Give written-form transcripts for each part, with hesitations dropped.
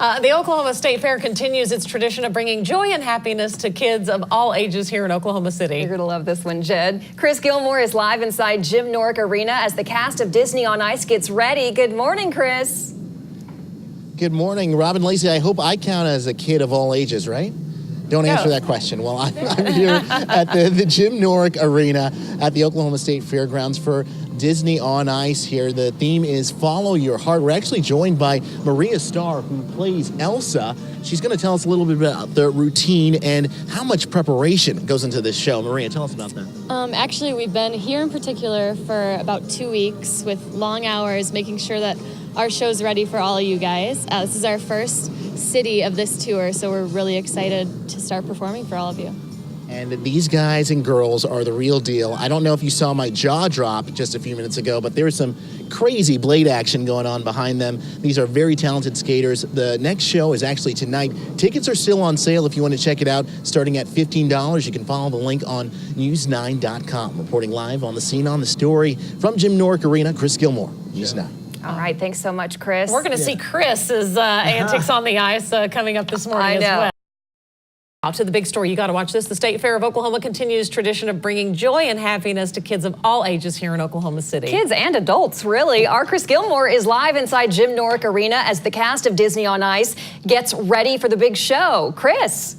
The Oklahoma State Fair continues its tradition of bringing joy and happiness to kids of all ages here in Oklahoma City. You're going to love this one, Jed. Chris Gilmore is live inside Jim Norick Arena as the cast of Disney on Ice gets ready. Good morning, Chris. Good morning, Robin Lacey. I hope I count as a kid of all ages, right? Don't answer that question. Well, I'm here at the Jim Norick Arena at the Oklahoma State Fairgrounds for Disney on Ice here. The theme is Follow Your Heart. We're actually joined by Maria Starr, who plays Elsa. She's going to tell us a little bit about the routine and how much preparation goes into this show. Maria, tell us about that. Actually, we've been here in particular for about 2 weeks with long hours, making sure that our show's ready for all of you guys. This is our first city of this tour, so we're really excited to start performing for all of you. And these guys and girls are the real deal. I don't know if you saw my jaw drop just a few minutes ago, but there's some crazy blade action going on behind them. These are very talented skaters. The next show is actually tonight. Tickets are still on sale if you want to check it out, starting at $15. You can follow the link on news9.com. Reporting live on the scene on the story from Jim Norick Arena, Chris Gilmore, News 9. All right, thanks so much, Chris. We're going to see Chris's antics on the ice coming up this morning as well. To the big story, you got to watch this. The State Fair of Oklahoma continues tradition of bringing joy and happiness to kids of all ages here in Oklahoma City. Kids and adults, really. Our Chris Gilmore is live inside Jim Norick Arena as the cast of Disney on Ice gets ready for the big show. Chris.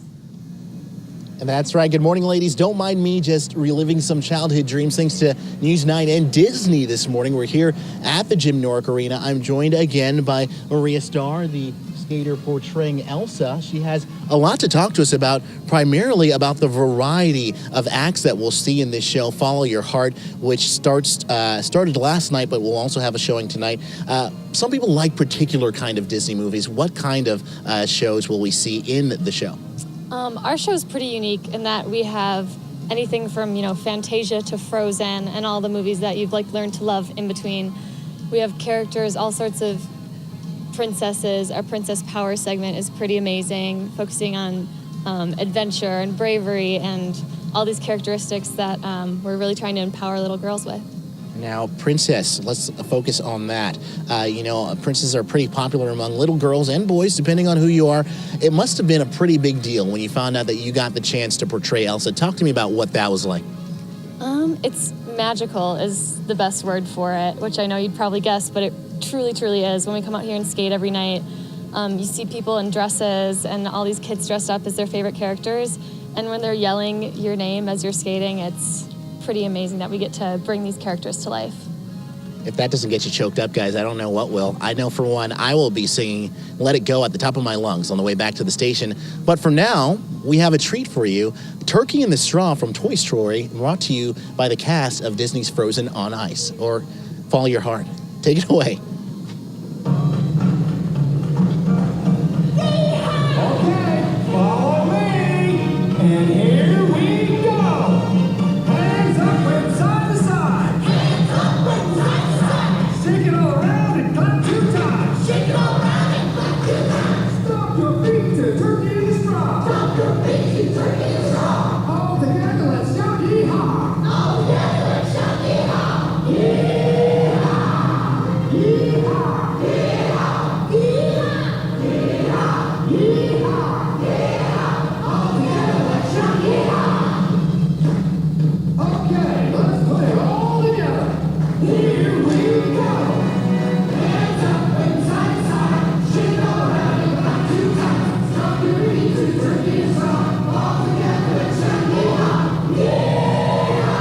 And that's right. Good morning, ladies. Don't mind me just reliving some childhood dreams thanks to News 9 and Disney this morning. We're here at the Jim Norick Arena. I'm joined again by Maria Starr, the skater portraying Elsa. She has a lot to talk to us about, primarily about the variety of acts that we'll see in this show, Follow Your Heart, which started last night, but we'll also have a showing tonight. Some people like particular kind of Disney movies. What kind of shows will we see in the show? Our show is pretty unique in that we have anything from, Fantasia to Frozen and all the movies that you've learned to love in between. We have characters, all sorts of princesses. Our Princess Power segment is pretty amazing, focusing on adventure and bravery and all these characteristics that we're really trying to empower little girls with. Now, princess, let's focus on that. Princesses are pretty popular among little girls and boys, depending on who you are. It must have been a pretty big deal when you found out that you got the chance to portray Elsa. Talk to me about what that was like. It's magical is the best word for it, which I know you'd probably guess, but it truly, truly is. When we come out here and skate every night, you see people in dresses and all these kids dressed up as their favorite characters. And when they're yelling your name as you're skating, it's pretty amazing that we get to bring these characters to life. If that doesn't get you choked up, guys, I don't know what will. I know for one, I will be singing Let It Go at the top of my lungs on the way back to the station. But for now, we have a treat for you. Turkey in the Straw from Toy Story, brought to you by the cast of Disney's Frozen on Ice, or Follow Your Heart. Take it away. Okay, follow me, and here we go. Hands up and side to side. Hands up and side to side. Shake it all around and clap 2 times. Shake it all around and clap 2 times. Stomp your feet to Turkey in the Straw. Stomp your feet to Turkey in the Straw. All together, let's shout yee-haw. All together, let's shout yee-haw. Yee-haw. Yee-haw. Yee-haw. Yee-haw. Yee-haw. Yee-haw. Yee-haw. All together, let's shout yee-haw. Okay, let's put it all together. Here we go. Hands up and side to side. Shake it all around and clap 2 times. Stomp your feet to Turkey and Straw. All together, let's shout yee-haw. Yee-haw.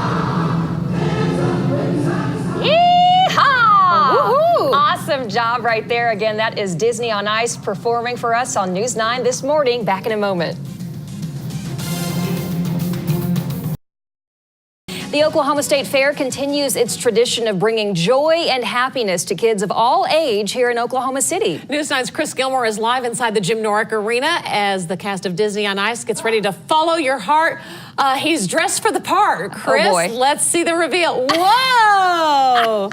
Hands up and side to side. Yeehaw! Woohoo! Awesome job right there. Again, that is Disney on Ice performing for us on News 9 this morning. Back in a moment. The Oklahoma State Fair continues its tradition of bringing joy and happiness to kids of all age here in Oklahoma City. News 9's Chris Gilmore is live inside the Jim Norick Arena as the cast of Disney on Ice gets ready to follow your heart. He's dressed for the part. Chris, oh boy. Let's see the reveal. Whoa!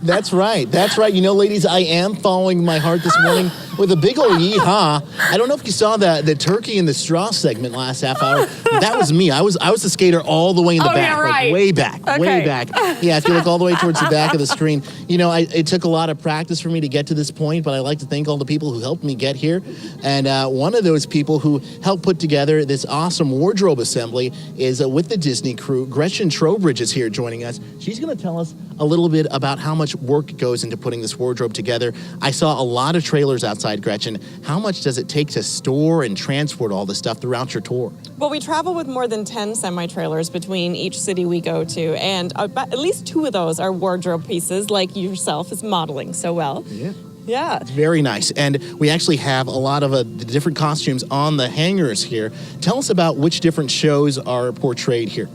That's right. That's right. You know, ladies, I am following my heart this morning with a big old yeehaw. I don't know if you saw the turkey and the straw segment last half hour. That was me. I was the skater all the way in the back, yeah, right. like way back, way Okay. back. Yeah, if you look all the way towards the back of the screen. You know, it took a lot of practice for me to get to this point, but I like to thank all the people who helped me get here. And one of those people who helped put together this awesome wardrobe assembly is with the Disney crew. Gretchen Trowbridge is here joining us. She's going to tell us a little bit about how much work goes into putting this wardrobe together. I saw a lot of trailers outside, Gretchen. How much does it take to store and transport all this stuff throughout your tour? Well, we travel with more than 10 semi-trailers between each city we go to, and at least 2 of those are wardrobe pieces, like yourself is modeling so well. Yeah. Yeah. Very nice. And we actually have a lot of the different costumes on the hangers here. Tell us about which different shows are portrayed here.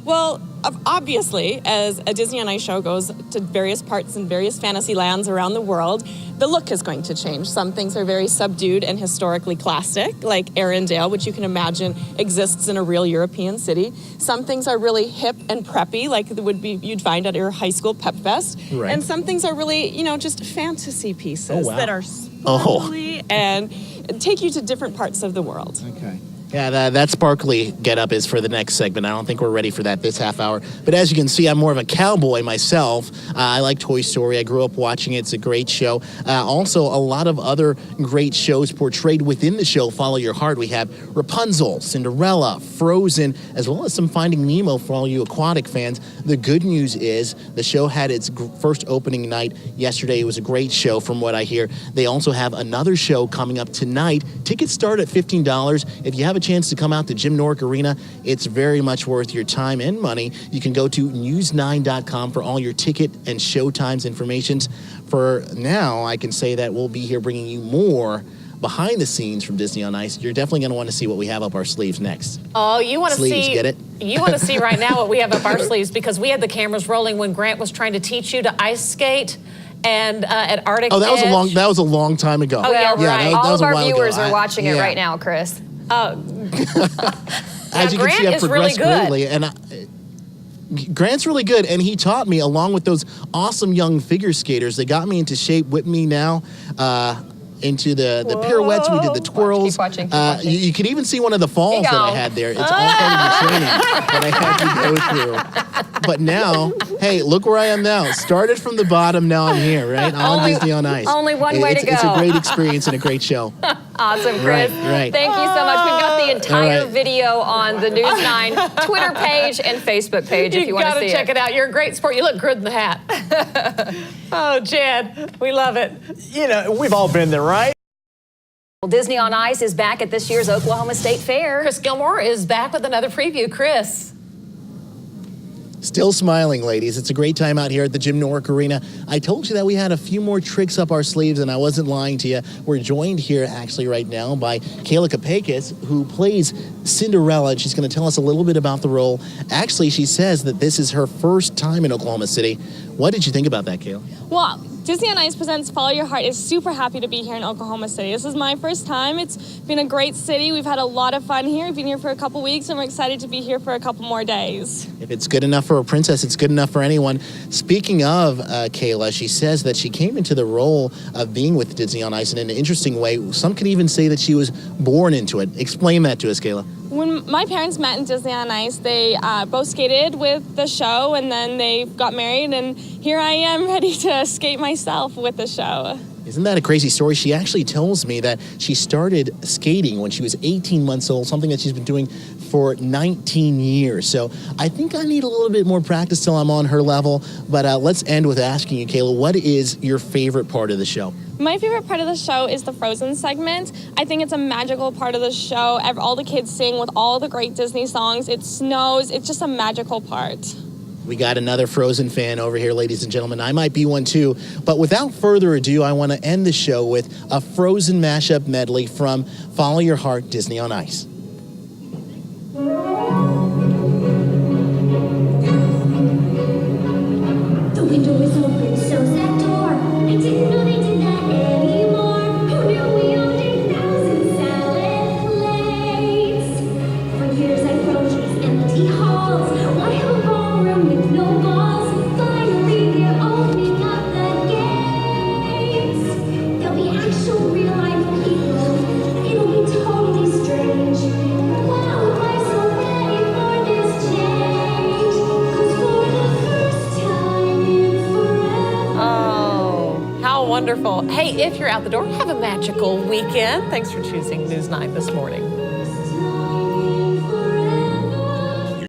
Well, obviously, as a Disney on Ice show goes to various parts and various fantasy lands around the world, the look is going to change. Some things are very subdued and historically classic, like Arendelle, which you can imagine exists in a real European city. Some things are really hip and preppy, like it would be you'd find at your high school pep fest. Right. And some things are really, just fantasy pieces wow. that are sparkly and take you to different parts of the world. Okay. Yeah, that sparkly getup is for the next segment. I don't think we're ready for that this half hour. But as you can see, I'm more of a cowboy myself. I like Toy Story. I grew up watching it. It's a great show. Also, a lot of other great shows portrayed within the show Follow Your Heart. We have Rapunzel, Cinderella, Frozen, as well as some Finding Nemo for all you aquatic fans. The good news is the show had its first opening night yesterday. It was a great show from what I hear. They also have another show coming up tonight. Tickets start at $15. If you have a chance to come out to Jim Norick Arena, it's very much worth your time and money. You can go to news9.com for all your ticket and show times information. For now, I can say that we'll be here bringing you more behind the scenes from Disney on Ice. You're definitely going to want to see what we have up our sleeves next. Oh, you want to Sleeves, see? get it? You want to see right now what we have up our sleeves, because we had the cameras rolling when Grant was trying to teach you to ice skate. And at Arctic Oh, that Edge. was a long time ago. Oh, yeah, Well, right. that all was of a our while ago. viewers are watching it Yeah. right now, Chris. As you can Grant see, I've is really progressed good. greatly, and Grant's really good, and he taught me, along with those awesome young figure skaters. They got me into shape, whipped me now into the pirouettes. We did the twirls. Keep watching, keep watching. You could even see one of the falls that I had there. It's all part of the training that I had to go through. But now, hey, look where I am now. Started from the bottom, now I'm here, right? On Disney on Ice. only one way to It's a go. great experience and a great show. Awesome, Chris. Right. Thank you so much. We've got the entire All right. video on the News 9 Twitter page and Facebook page if you want to gotta see check it out. You're a great sport. You look good in the hat. Oh, Jed, we love it. You know, we've all been there, right? Well, Disney on Ice is back at this year's Oklahoma State Fair. Chris Gilmore is back with another preview. Chris. Still smiling, ladies. It's a great time out here at the Jim Norick Arena. I told you that we had a few more tricks up our sleeves, and I wasn't lying to you. We're joined here actually right now by Kayla Kapakis, who plays Cinderella, and she's going to tell us a little bit about the role. Actually, she says that this is her first time in Oklahoma City. What did you think about that, Kayla? Well, Disney on Ice presents Follow Your Heart is super happy to be here in Oklahoma City. This is my first time. It's been a great city. We've had a lot of fun here. We've been here for a couple weeks, and we're excited to be here for a couple more days. If it's good enough for a princess, it's good enough for anyone. Speaking of Kayla, she says that she came into the role of being with Disney on Ice in an interesting way. Some could even say that she was born into it. Explain that to us, Kayla. When my parents met in Disney on Ice, they both skated with the show, and then they got married, and here I am ready to skate myself with the show. Isn't that a crazy story? She actually tells me that she started skating when she was 18 months old, something that she's been doing for 19 years. So I think I need a little bit more practice till I'm on her level. But let's end with asking you, Kayla, what is your favorite part of the show? My favorite part of the show is the Frozen segment. I think it's a magical part of the show. All the kids sing with all the great Disney songs. It snows. It's just a magical part. We got another Frozen fan over here, ladies and gentlemen. I might be one too. But without further ado, I want to end the show with a Frozen mashup medley from Follow Your Heart, Disney on Ice. The window is open, so's that door. I didn't know they did that anymore. Who knew we owned 8,000 salad plates? For years I've roamed these empty halls. Why have a ballroom with no walls? Finally they're opening up the hey, if you're out the door, have a magical weekend. Thanks for choosing News 9 this morning.